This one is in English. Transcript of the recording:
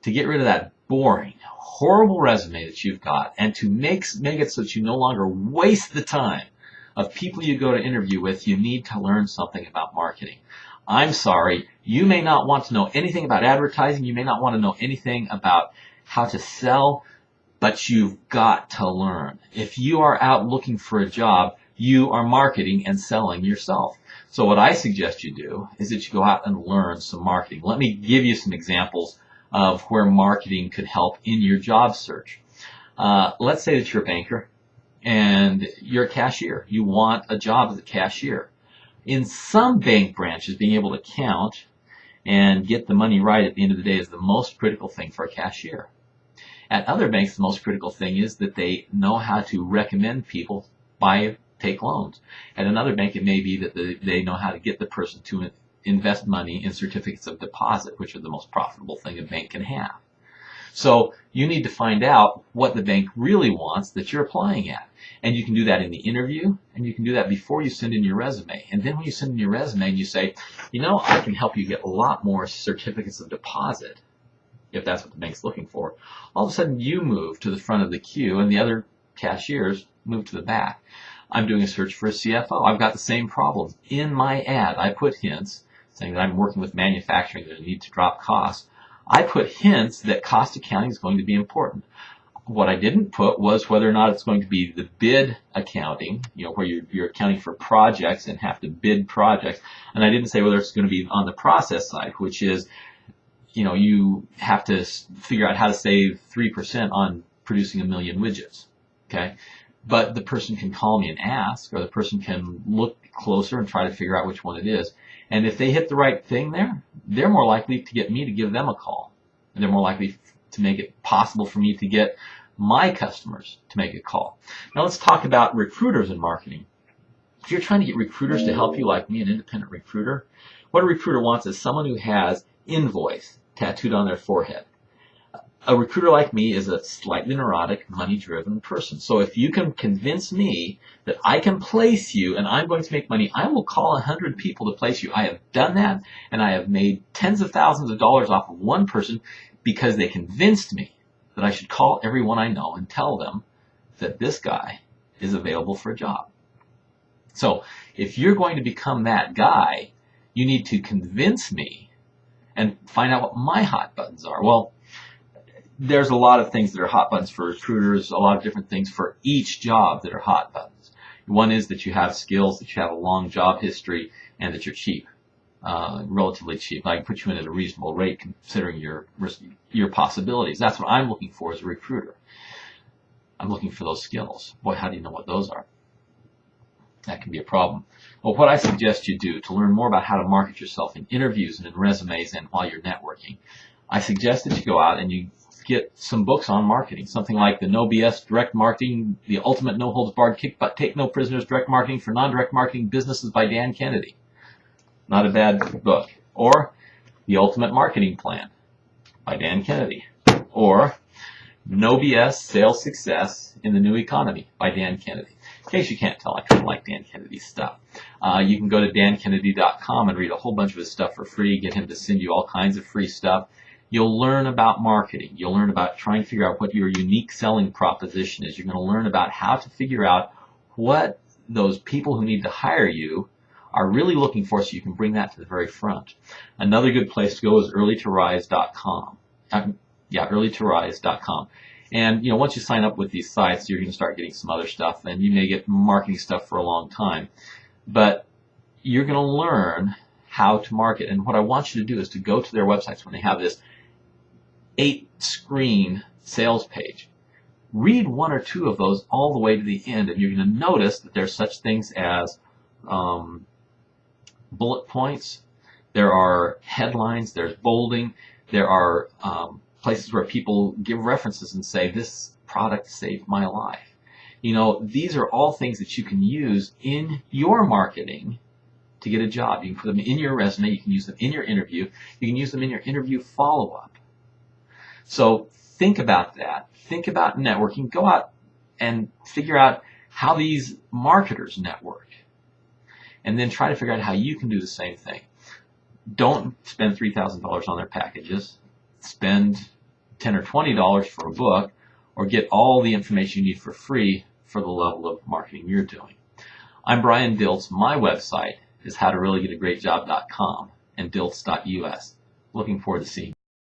to get rid of that boring, horrible resume that you've got, and to make it so that you no longer waste the time of people you go to interview with, you need to learn something about marketing. I'm sorry, you may not want to know anything about advertising, you may not want to know anything about how to sell, but you've got to learn. If you are out looking for a job, you are marketing and selling yourself. So what I suggest you do is that you go out and learn some marketing. Let me give you some examples of where marketing could help in your job search. Let's say that you're a banker and you're a cashier. You want a job as a cashier. In some bank branches, being able to count and get the money right at the end of the day is the most critical thing for a cashier. At other banks, the most critical thing is that they know how to recommend people take loans. At another bank, it may be that they know how to get the person to invest money in certificates of deposit, which are the most profitable thing a bank can have. So you need to find out what the bank really wants that you're applying at. And you can do that in the interview, and you can do that before you send in your resume. And then when you send in your resume and you say, I can help you get a lot more certificates of deposit, if that's what the bank's looking for, all of a sudden you move to the front of the queue and the other cashiers move to the back. I'm doing a search for a CFO. I've got the same problem. In my ad, I put hints saying that I'm working with manufacturing, that I need to drop costs. I put hints that cost accounting is going to be important. What I didn't put was whether or not it's going to be the bid accounting, where you're accounting for projects and have to bid projects. And I didn't say whether it's going to be on the process side, which is, you have to figure out how to save 3% on producing 1 million widgets. Okay? But the person can call me and ask, or the person can look closer and try to figure out which one it is. And if they hit the right thing there, they're more likely to get me to give them a call. And they're more likely to make it possible for me to get my customers to make a call. Now let's talk about recruiters in marketing. If you're trying to get recruiters to help you, like me, an independent recruiter, what a recruiter wants is someone who has invoice tattooed on their forehead. A recruiter like me is a slightly neurotic, money-driven person. So if you can convince me that I can place you and I'm going to make money, I will call 100 people to place you. I have done that, and I have made tens of thousands of dollars off of one person because they convinced me that I should call everyone I know and tell them that this guy is available for a job. So if you're going to become that guy, you need to convince me and find out what my hot buttons are. Well, there's a lot of things that are hot buttons for recruiters, a lot of different things for each job that are hot buttons. One is that you have skills, that you have a long job history, and that you're cheap, relatively cheap. I can put you in at a reasonable rate considering your possibilities. That's what I'm looking for as a recruiter. I'm looking for those skills. Boy, how do you know what those are? That can be a problem. Well, what I suggest you do to learn more about how to market yourself in interviews and in resumes and while you're networking, I suggest that you go out and you get some books on marketing, something like the No BS Direct Marketing, The Ultimate No Holds Barred Kick Butt Take No Prisoners Direct Marketing for Non-Direct Marketing Businesses by Dan Kennedy. Not a bad book. Or The Ultimate Marketing Plan by Dan Kennedy. Or No BS Sales Success in the New Economy by Dan Kennedy. In case you can't tell, I kind of like Dan Kennedy's stuff. You can go to dankennedy.com and read a whole bunch of his stuff for free, get him to send you all kinds of free stuff. You'll learn about marketing. You'll learn about trying to figure out what your unique selling proposition is. You're going to learn about how to figure out what those people who need to hire you are really looking for so you can bring that to the very front. Another good place to go is earlytorise.com. Earlytorise.com. And, once you sign up with these sites, you're going to start getting some other stuff, and you may get marketing stuff for a long time. But you're going to learn how to market. And what I want you to do is to go to their websites when they have this 8-screen sales page. Read one or two of those all the way to the end, and you're going to notice that there's such things as bullet points, there are headlines, there's bolding, there are places where people give references and say, this product saved my life. These are all things that you can use in your marketing to get a job. You can put them in your resume, you can use them in your interview, you can use them in your interview follow-up. So think about that. Think about networking. Go out and figure out how these marketers network. And then try to figure out how you can do the same thing. Don't spend $3,000 on their packages. Spend $10 or $20 for a book, or get all the information you need for free for the level of marketing you're doing. I'm Brian Dilts. My website is howtoreallygetagreatjob.com and dilts.us. Looking forward to seeing you.